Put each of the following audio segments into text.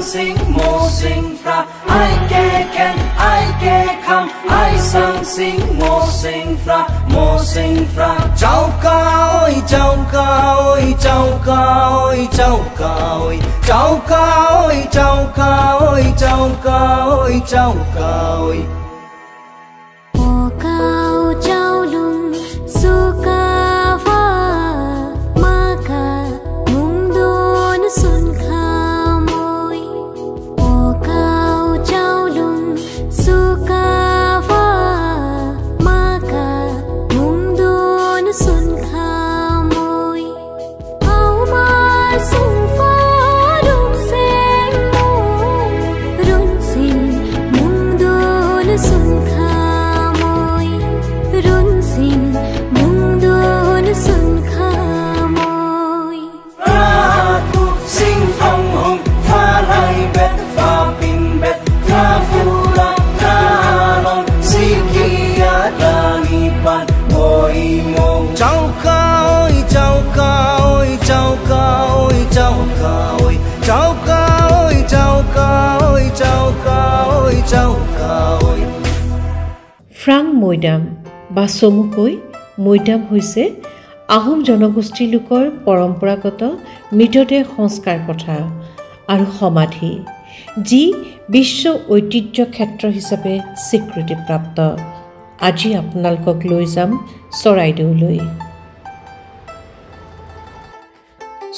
Sing mo sing fra ai ke ken ai ke kham ai sang sing mo sing fra chau ka oi chau ka oi chau ka oi chau ka oi chau ka oi chau ka oi chau ka oi chau ka oi o cao chau lung su ka va ma ka mung don sun ফ্ৰাং মৈদাম বা চমুকৈ মৈদাম হৈছে আহোম জনগোষ্ঠীৰ লোকৰ পৰম্পৰাগত মৃতদেহ সংস্কাৰ প্ৰথা আৰু সমাধি যি বিশ্ব ঐতিহ্য ক্ষেত্ৰ হিচাপে স্বীকৃতিপ্ৰাপ্ত। আজি আপোনালোকক লৈ যাম চৰাইদেউলৈ।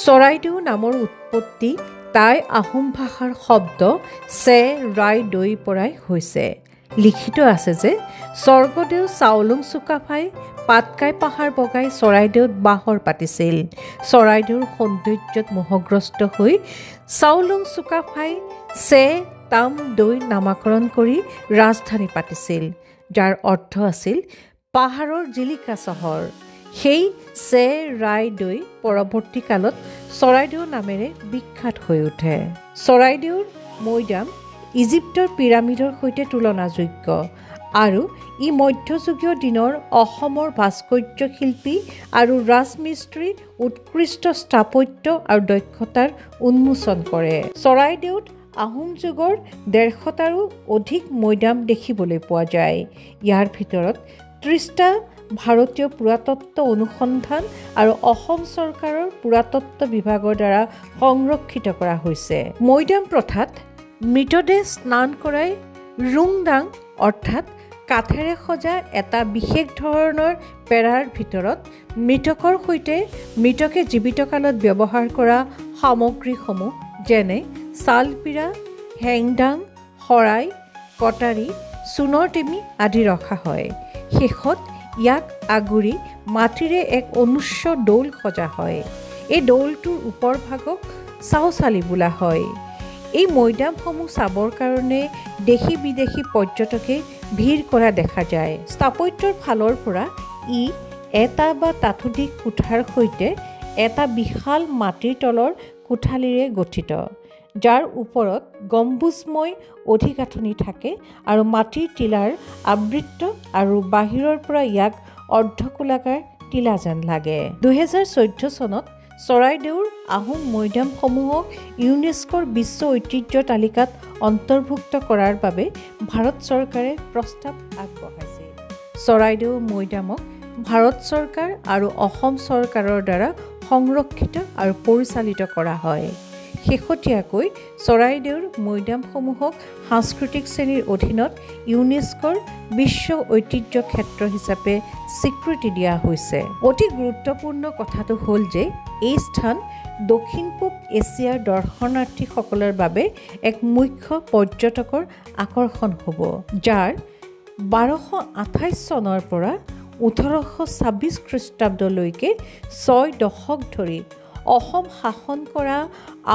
চৰাইদেউ নামৰ উৎপত্তি টাই আহোম ভাষাৰ শব্দ চে ৰাই দৈৰ পৰাই হৈছে। লিখিত আছে যে স্বৰ্গদেউ চাওলুং চুকাফাই পাটকাই পাহাৰ বগাই চৰাইদেউত বাহৰ পাতিছিল। চৰাইদেউৰ সৌন্দৰ্যত মোহগ্ৰস্ত হৈ চাওলুং চুকাফাই চে তাম দৈ নামাকৰণ কৰি ৰাজধানী পাতিছিল, যাৰ অৰ্থ আছিল পাহাৰৰ জিলিকা চহৰ। সেই চে ৰাই দৈ পৰৱৰ্তী কালত চৰাইদেউ নামেৰে বিখ্যাত হৈ উঠে। চৰাইদেউৰ মৈদাম ইজিপ্তৰ পিৰামিডৰ সৈতে তুলনাযোগ্য আৰু ই মধ্যযুগীয় দিনৰ অসমৰ ভাস্কৰ্য শিল্পী আৰু ৰাজমিস্ত্ৰীৰ উৎকৃষ্ট স্থাপত্য আৰু দক্ষতাৰ উন্মোচন কৰে। চৰাইদেউত আহোম যুগৰ 150টাৰো অধিক মৈদাম দেখিবলৈ পোৱা যায়। ইয়াৰ ভিতৰত 30টা ভাৰতীয় পুৰাতত্ত্ব অনুসন্ধান আৰু অসম চৰকাৰৰ পুৰাতত্ত্ব বিভাগৰ দ্বাৰা সংৰক্ষিত কৰা হৈছে। মৈদাম প্ৰথাত মৃতদেহ স্নান কৰাই ৰুংদাং অৰ্থাৎ কাঠেৰে সজা এটা বিশেষ ধৰণৰ পেৰাৰ ভিতৰত মৃতকৰ সৈতে মৃতকে জীৱিতকালত ব্যৱহাৰ কৰা সামগ্ৰীসমূহ যেনে ছালপিৰা, হেংদাং, শৰাই, কটাৰী, চূণৰ টেমি আদি ৰখা হয়। শেষত ইয়াক আগুৰি মাটিৰে এক অনুচ্চ দৌল সজা হয়। এই দৌলটোৰ ওপৰ ভাগক চাওচালি বোলা হয়। এই মৈদামসমূহ চাবৰ কাৰণে দেশী বিদেশী পৰ্যটকে ভিৰ কৰা দেখা যায়। স্থাপত্যৰ ফালৰ পৰা ই এটা বা তাতোধিক কোঠাৰ সৈতে এটা বিশাল মাটিৰ তলৰ কোঠালিৰে গঠিত, যাৰ ওপৰত গম্বুজময় অধিগাঁথনি থাকে আৰু মাটিৰ টিলাৰ আবৃত আৰু বাহিৰৰ পৰা ইয়াক অৰ্ধকোলাকাৰ টিলা যেন লাগে। 2014 চনত চৰাইদেউৰ আহোম মৈদামসমূহক ইউনেস্কোৰ বিশ্ব ঐতিহ্য তালিকাত অন্তৰ্ভুক্ত কৰাৰ বাবে ভাৰত চৰকাৰে প্ৰস্তাৱ আগবঢ়াইছে। চৰাইদেউ মৈদামক ভাৰত চৰকাৰ আৰু অসম চৰকাৰৰ দ্বাৰা সংৰক্ষিত আৰু পৰিচালিত কৰা হয়। শেহতীয়াকৈ চৰাইদেউৰ মৈদামসমূহক সাংস্কৃতিক শ্ৰেণীৰ অধীনত ইউনেস্কোৰ বিশ্ব ঐতিহ্য ক্ষেত্ৰ হিচাপে স্বীকৃতি দিয়া হৈছে। অতি গুৰুত্বপূৰ্ণ কথাটো হ'ল যে এই স্থান দক্ষিণ পূব এছিয়াৰ দৰ্শনাৰ্থীসকলৰ বাবে এক মুখ্য পৰ্যটকৰ আকৰ্ষণ হ'ব, যাৰ 1228 চনৰ পৰা 1826 খ্ৰীষ্টাব্দলৈকে 6 দশক ধৰি অসম শাসন কৰা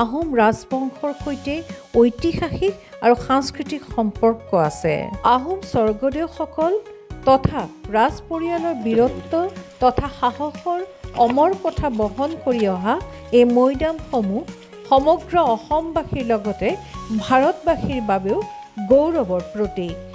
আহোম ৰাজবংশৰ সৈতে ঐতিহাসিক আৰু সাংস্কৃতিক সম্পৰ্ক আছে। আহোম স্বৰ্গদেউসকল তথা ৰাজ পৰিয়ালৰ বীৰত্ব তথা সাহসৰ অমৰ কথা বহন কৰি অহা এই মৈদামসমূহ সমগ্ৰ অসমবাসীৰ লগতে ভাৰতবাসীৰ বাবেও গৌৰৱৰ প্ৰতীক।